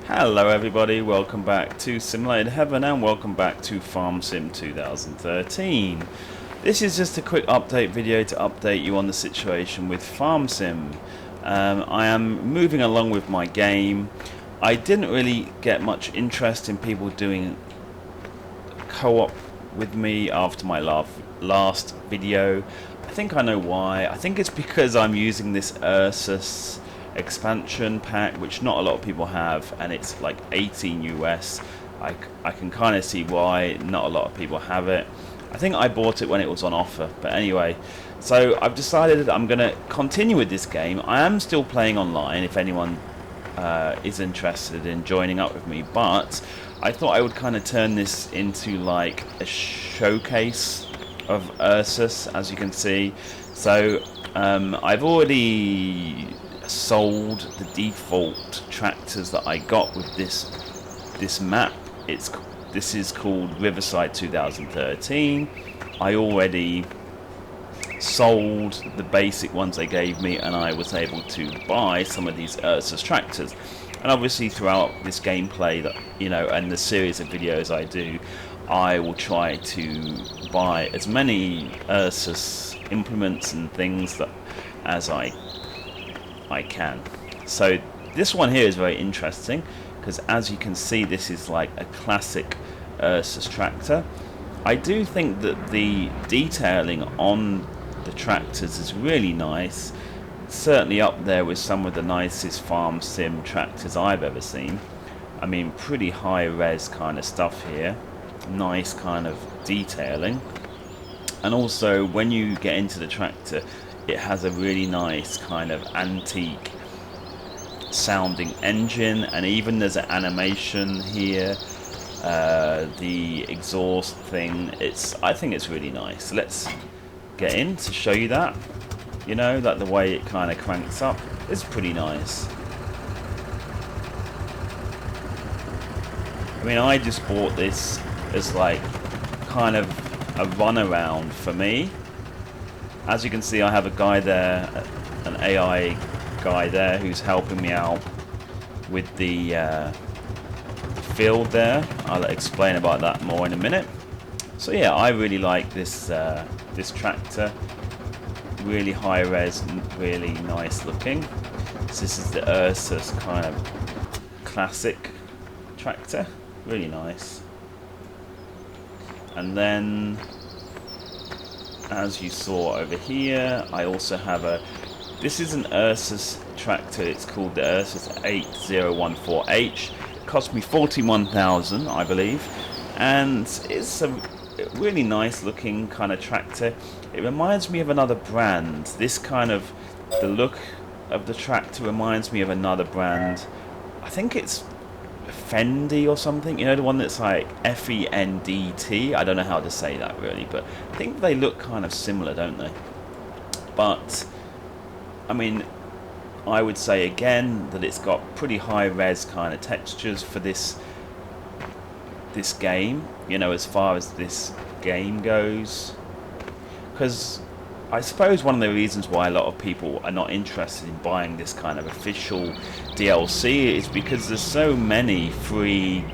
Hello everybody, welcome back to Simulated Heaven and welcome back to Farm Sim 2013. This is just a quick update video to update you on the situation with Farm Sim. I am moving along with my game. I didn't really get much interest in people doing co-op with me after my last video. I think I know why. I think it's because I'm using this Ursus expansion pack, which not a lot of people have, and it's like 18 US. I can kind of see why not a lot of people have it. I think I bought it when it was on offer, but anyway, so I've decided that I'm going to continue with this game. I am still playing online if anyone is interested in joining up with me, but I thought I would kind of turn this into like a showcase of Ursus, as you can see. So I've already sold the default tractors that I got with this map. This is called Riverside 2013. I already sold the basic ones they gave me, and I was able to buy some of these Ursus tractors. And obviously throughout this gameplay that and the series of videos I do, I will try to buy as many Ursus implements and things as I can. So this one here is very interesting because, as you can see, this is like a classic Ursus tractor. I do think that the detailing on the tractors is really nice, certainly up there with some of the nicest farm sim tractors I've ever seen. I mean, pretty high res kind of stuff here, nice kind of detailing. And also when you get into the tractor, it has a really nice kind of antique sounding engine, and even there's an animation here, the exhaust thing. I think it's really nice. Let's get in to show you that. Like the way it kind of cranks up is pretty nice. I mean, I just bought this as like kind of a runaround for me. As you can see, I have a guy there, an AI guy there, who's helping me out with the field there. I'll explain about that more in a minute. So yeah, I really like this this tractor. Really high res and really nice looking. So this is the Ursus kind of classic tractor. Really nice. And then, as you saw over here, I also have this is an Ursus tractor. It's called the Ursus 8014H. It cost me 41,000, I believe, and it's a really nice looking kind of tractor. It reminds me of another brand. The look of the tractor reminds me of another brand. I think it's Fendi or something, the one that's like FENDT. I don't know how to say that really, but I think they look kind of similar, don't they? But I mean, I would say again that it's got pretty high res kind of textures for this game, as far as this game goes. Because I suppose one of the reasons why a lot of people are not interested in buying this kind of official DLC is because there's so many free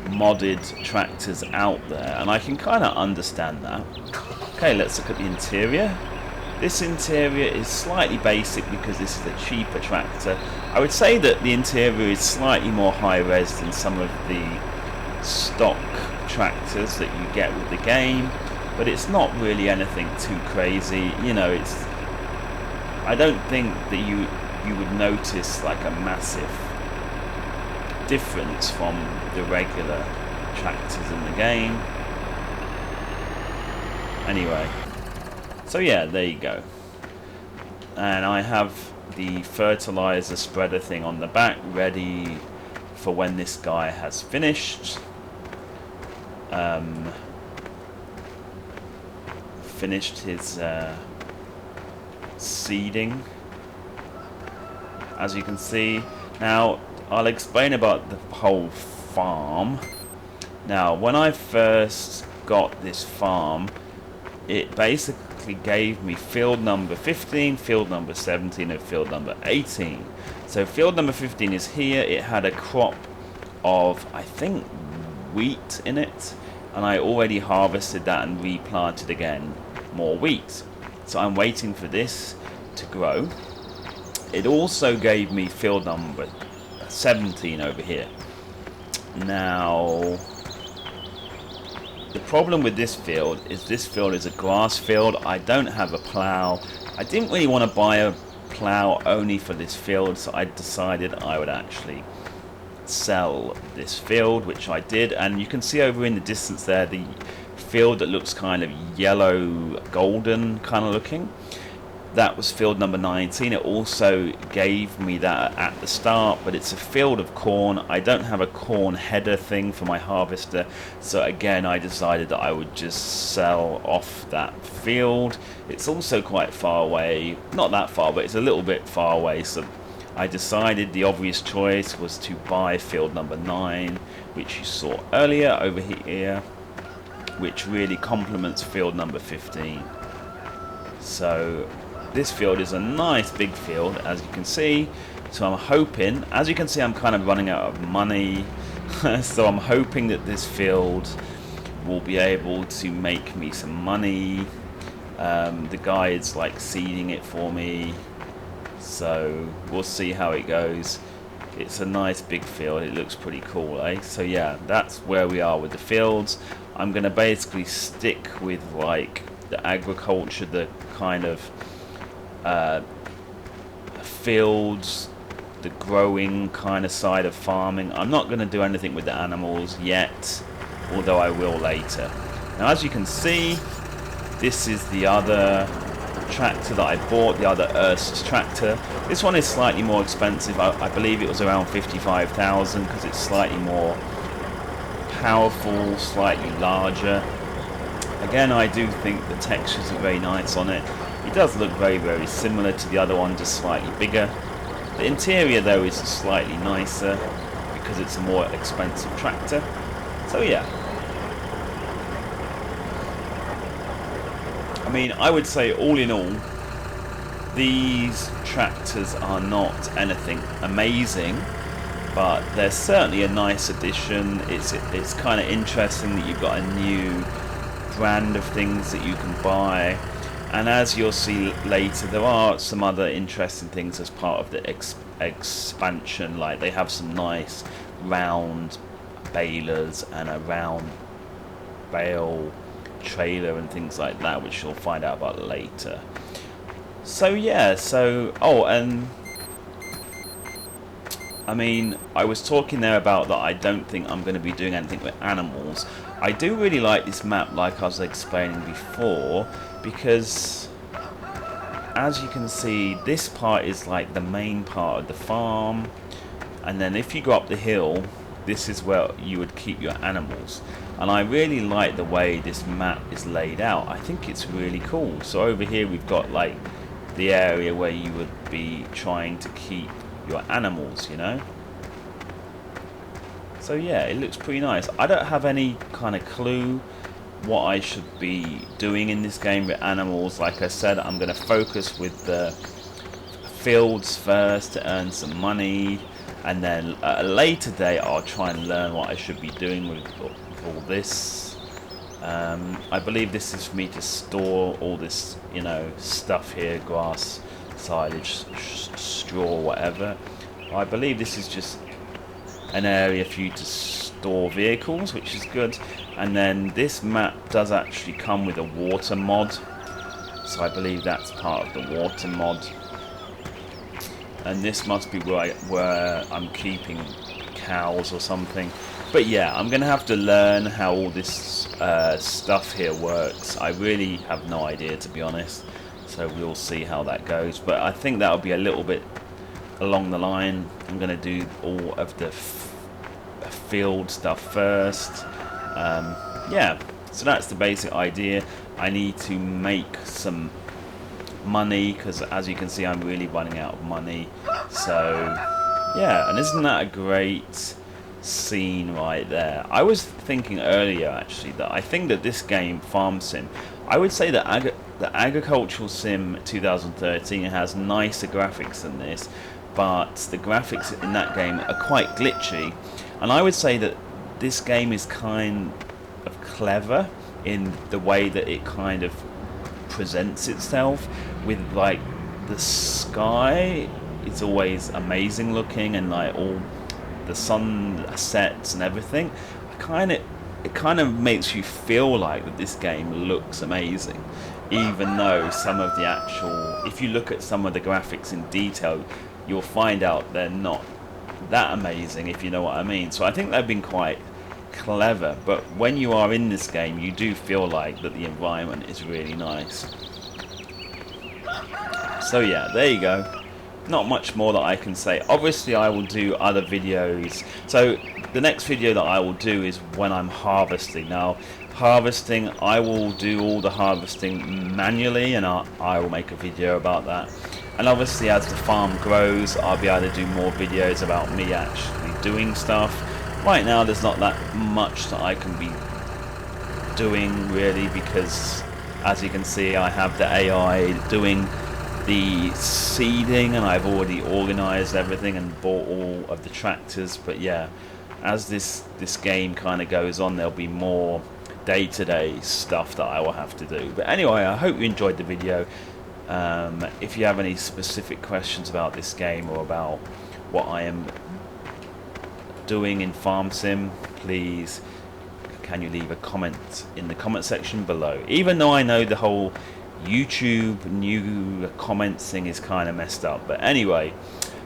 modded tractors out there, and I can kind of understand that. Okay, let's look at the interior. This interior is slightly basic because this is a cheaper tractor. I would say that the interior is slightly more high res than some of the stock tractors that you get with the game, but it's not really anything too crazy. I don't think that you would notice like a massive difference from the regular tractors in the game. Anyway, so yeah, there you go. And I have the fertilizer spreader thing on the back ready for when this guy has finished. Finished his seeding, as you can see. Now I'll explain about the whole farm. Now, when I first got this farm, it basically gave me field number 15, field number 17, and field number 18. So field number 15 is here. It had a crop of, I think, wheat in it, and I already harvested that and replanted again more wheat. So I'm waiting for this to grow. It also gave me field number 17 over here. Now, the problem with this field is a grass field. I don't have a plow. I didn't really want to buy a plow only for this field, so I decided I would actually sell this field, which I did. And you can see over in the distance there the field that looks kind of yellow golden kind of looking. That was field number 19. It also gave me that at the start, but it's a field of corn. I don't have a corn header thing for my harvester, so again I decided that I would just sell off that field. It's also quite far away, not that far, but it's a little bit far away, so I decided the obvious choice was to buy field number 9, which you saw earlier over here, which really complements field number 15. So this field is a nice big field, as you can see. So I'm hoping, as you can see, I'm kind of running out of money. So I'm hoping that this field will be able to make me some money. The guy is like seeding it for me, so we'll see how it goes. It's a nice big field. It looks pretty cool, eh? So yeah, that's where we are with the fields. I'm gonna basically stick with like the agriculture, the kind of fields, the growing kind of side of farming. I'm not going to do anything with the animals yet, although I will later. Now, as you can see, this is the other tractor that I bought, the other Ursus tractor. This one is slightly more expensive. I believe it was around 55,000 because it's slightly more powerful, slightly larger. Again, I do think the textures are very nice on it. It does look very, very similar to the other one, just slightly bigger. The interior, though, is slightly nicer because it's a more expensive tractor. So, yeah. I mean, I would say, all in all, these tractors are not anything amazing, but they're certainly a nice addition. It's kind of interesting that you've got a new brand of things that you can buy. And as you'll see later, there are some other interesting things as part of the expansion. Like they have some nice round balers and a round bale trailer and things like that, which you'll find out about later. So yeah, oh, and I mean, I was talking there about that I don't think I'm going to be doing anything with animals. I do really like this map, like I was explaining before, because as you can see, this part is like the main part of the farm, and then if you go up the hill, this is where you would keep your animals. And I really like the way this map is laid out. I think it's really cool. So over here we've got like the area where you would be trying to keep your animals, you know. So yeah, it looks pretty nice. I don't have any kind of clue what I should be doing in this game with animals. Like I said, I'm going to focus with the fields first to earn some money, and then at a later date I'll try and learn what I should be doing with all this. I believe this is for me to store all this, you know, stuff here, grass, silage, straw, whatever. I believe this is just an area for you to store vehicles, which is good. And then this map does actually come with a water mod, so I believe that's part of the water mod. And this must be where I'm keeping cows or something. But yeah, I'm going to have to learn how all this stuff here works. I really have no idea, to be honest. So we'll see how that goes. But I think that'll be a little bit along the line. I'm going to do all of the field stuff first. Yeah, so that's the basic idea. I need to make some money because, as you can see, I'm really running out of money. So yeah, and isn't that a great scene right there? I was thinking earlier actually that I think that this game, Farm Sim, I would say that the Agricultural Sim 2013 has nicer graphics than this, but the graphics in that game are quite glitchy, and I would say that this game is kind of clever in the way that it kind of presents itself, with like the sky is always amazing looking, and like all the sunsets and everything. It kind of makes you feel like that this game looks amazing, even though some of the actual, if you look at some of the graphics in detail, you'll find out they're not that amazing, if you know what I mean. So I think they've been quite clever, but when you are in this game, you do feel like that the environment is really nice. So yeah, there you go. Not much more that I can say. Obviously I will do other videos. So the next video that I will do is when I'm harvesting. Now harvesting, I will do all the harvesting manually, and I will make a video about that. And obviously as the farm grows, I'll be able to do more videos about me actually doing stuff. Right now there's not that much that I can be doing really, because as you can see I have the AI doing the seeding, and I've already organized everything and bought all of the tractors. But yeah, as this game kind of goes on, there'll be more day-to-day stuff that I will have to do. But anyway, I hope you enjoyed the video. If you have any specific questions about this game or about what I am doing in Farm Sim, please can you leave a comment in the comment section below. Even though I know the whole YouTube new comments thing is kind of messed up, but anyway,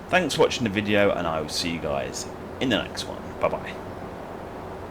thanks for watching the video, and I will see you guys in the next one. Bye bye.